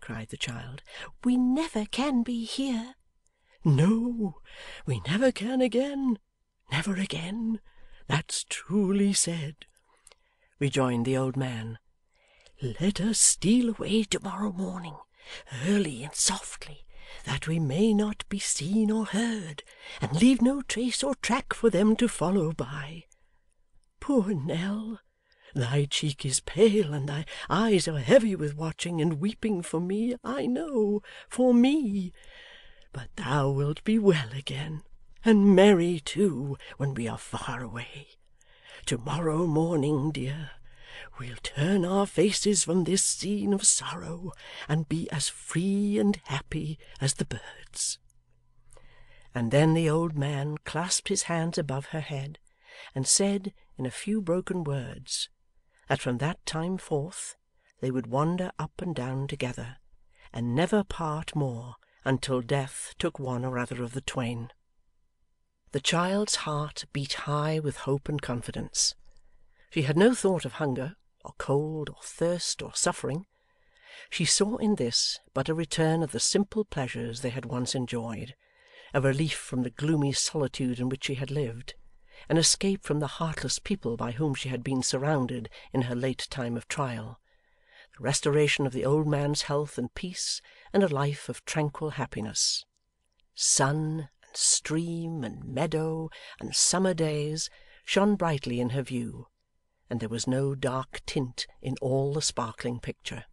cried the child. "We never can be here." "No, we never can again, never again. That's truly said," rejoined the old man. "Let us steal away to-morrow morning, early and softly, that we may not be seen or heard, and leave no trace or track for them to follow by. Poor Nell! Thy cheek is pale, and thy eyes are heavy with watching and weeping for me, I know, for me. But thou wilt be well again, and merry too, when we are far away. To-morrow morning, dear, we'll turn our faces from this scene of sorrow, and be as free and happy as the birds." And then the old man clasped his hands above her head, and said in a few broken words, that from that time forth they would wander up and down together, and never part more until death took one or other of the twain. The child's heart beat high with hope and confidence. She had no thought of hunger, or cold, or thirst, or suffering. She saw in this but a return of the simple pleasures they had once enjoyed, a relief from the gloomy solitude in which she had lived, an escape from the heartless people by whom she had been surrounded in her late time of trial, the restoration of the old man's health and peace, and a life of tranquil happiness. Sun, and stream, and meadow, and summer days shone brightly in her view, and there was no dark tint in all the sparkling picture.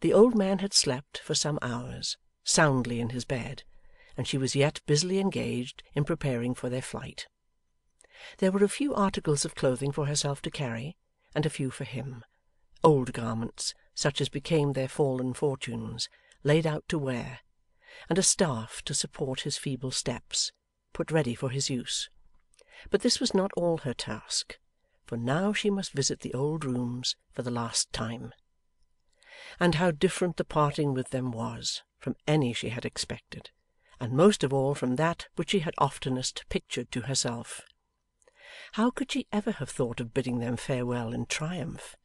The old man had slept for some hours, soundly in his bed, and she was yet busily engaged in preparing for their flight. There were a few articles of clothing for herself to carry, and a few for him, old garments, such as became their fallen fortunes, laid out to wear, and a staff to support his feeble steps, put ready for his use. But this was not all her task, for now she must visit the old rooms for the last time. And how different the parting with them was from any she had expected, and most of all from that which she had oftenest pictured to herself. How could she ever have thought of bidding them farewell in triumph,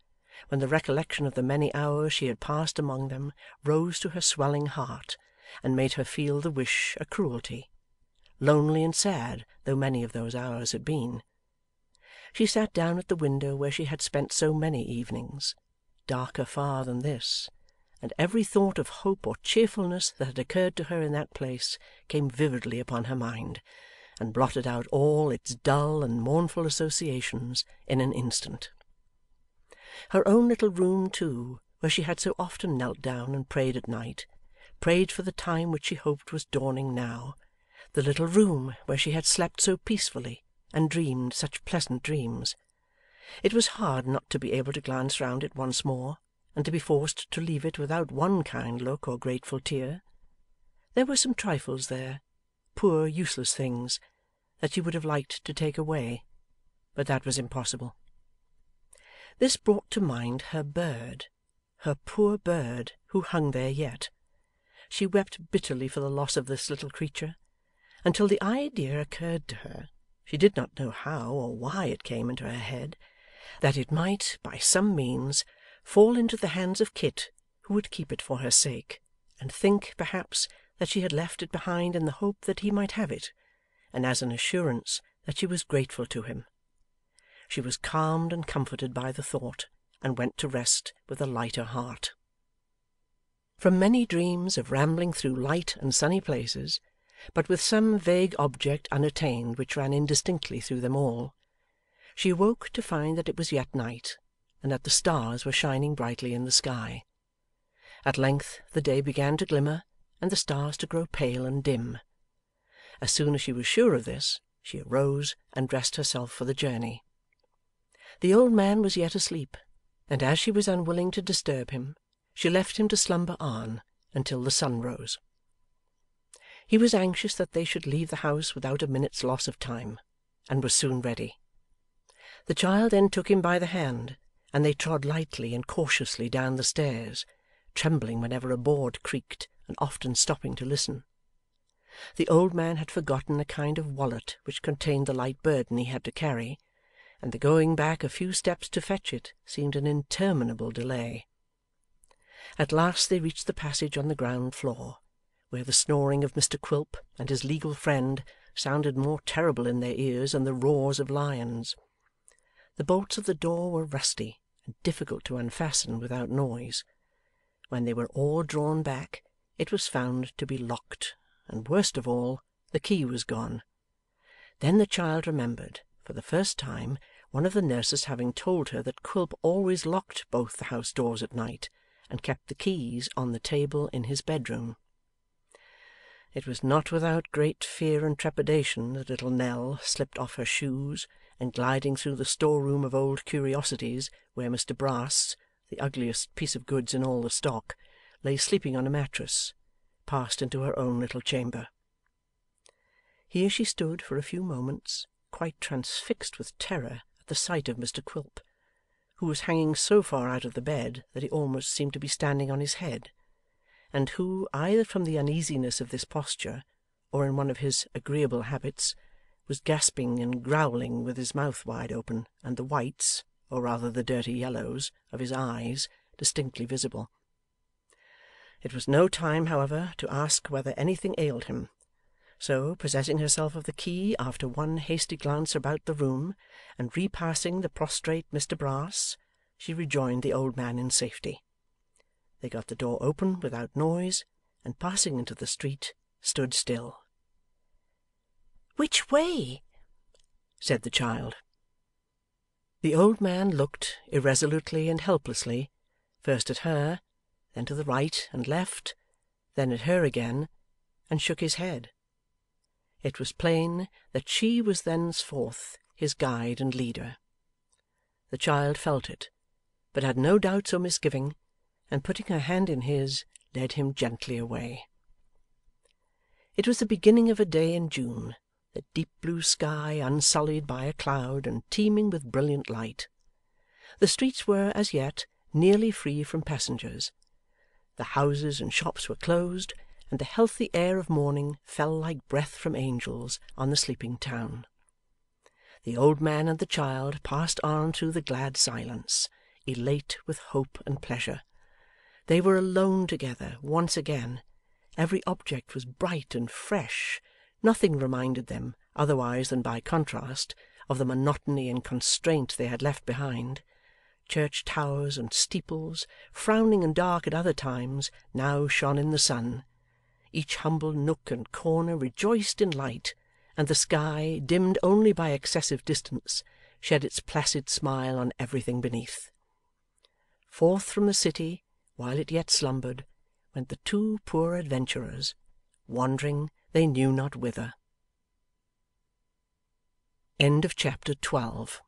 when the recollection of the many hours she had passed among them rose to her swelling heart, and made her feel the wish a cruelty, lonely and sad though many of those hours had been? She sat down at the window where she had spent so many evenings, darker far than this, and every thought of hope or cheerfulness that had occurred to her in that place came vividly upon her mind, and blotted out all its dull and mournful associations in an instant. Her own little room too, where she had so often knelt down and prayed at night, prayed for the time which she hoped was dawning now, the little room where she had slept so peacefully and dreamed such pleasant dreams. It was hard not to be able to glance round it once more, and to be forced to leave it without one kind look or grateful tear. There were some trifles there, poor useless things, that she would have liked to take away, but that was impossible. This brought to mind her bird, her poor bird, who hung there yet. She wept bitterly for the loss of this little creature, until the idea occurred to her, she did not know how or why it came into her head, that it might, by some means, fall into the hands of Kit, who would keep it for her sake, and think, perhaps, that she had left it behind in the hope that he might have it, and as an assurance that she was grateful to him. She was calmed and comforted by the thought, and went to rest with a lighter heart. From many dreams of rambling through light and sunny places, but with some vague object unattained which ran indistinctly through them all, she awoke to find that it was yet night, and that the stars were shining brightly in the sky. At length the day began to glimmer, and the stars to grow pale and dim. As soon as she was sure of this, she arose and dressed herself for the journey. The old man was yet asleep, and as she was unwilling to disturb him, she left him to slumber on until the sun rose. He was anxious that they should leave the house without a minute's loss of time, and was soon ready. The child then took him by the hand, and they trod lightly and cautiously down the stairs, trembling whenever a board creaked, and often stopping to listen. The old man had forgotten a kind of wallet which contained the light burden he had to carry, and the going back a few steps to fetch it seemed an interminable delay. At last they reached the passage on the ground floor, where the snoring of Mr Quilp and his legal friend sounded more terrible in their ears than the roars of lions. The bolts of the door were rusty and difficult to unfasten without noise. When they were all drawn back, it was found to be locked, and worst of all, the key was gone. Then the child remembered, for the first time, one of the nurses having told her that Quilp always locked both the house doors at night, and kept the keys on the table in his bedroom. It was not without great fear and trepidation that little Nell slipped off her shoes, and gliding through the storeroom of old curiosities, where Mr Brass, the ugliest piece of goods in all the stock, lay sleeping on a mattress, passed into her own little chamber. Here she stood for a few moments, quite transfixed with terror at the sight of Mr Quilp, who was hanging so far out of the bed that he almost seemed to be standing on his head, and who, either from the uneasiness of this posture, or in one of his agreeable habits, was gasping and growling with his mouth wide open, and the whites, or rather the dirty yellows, of his eyes distinctly visible. It was no time, however, to ask whether anything ailed him, so, possessing herself of the key after one hasty glance about the room, and repassing the prostrate Mr Brass, she rejoined the old man in safety. They got the door open without noise, and passing into the street, stood still. "Which way?" said the child. The old man looked irresolutely and helplessly, first at her, then to the right and left, then at her again, and shook his head. It was plain that she was thenceforth his guide and leader. The child felt it, but had no doubts or misgiving, and putting her hand in his, led him gently away. It was the beginning of a day in June, the deep blue sky unsullied by a cloud and teeming with brilliant light. The streets were, as yet, nearly free from passengers. The houses and shops were closed, and the healthy air of morning fell like breath from angels on the sleeping town. The old man and the child passed on through the glad silence, elate with hope and pleasure. They were alone together once again. Every object was bright and fresh. Nothing reminded them, otherwise than by contrast, of the monotony and constraint they had left behind. Church towers and steeples, frowning and dark at other times, now shone in the sun. Each humble nook and corner rejoiced in light, and the sky, dimmed only by excessive distance, shed its placid smile on everything beneath. Forth from the city, while it yet slumbered, went the two poor adventurers, wandering they knew not whither. Chapter 12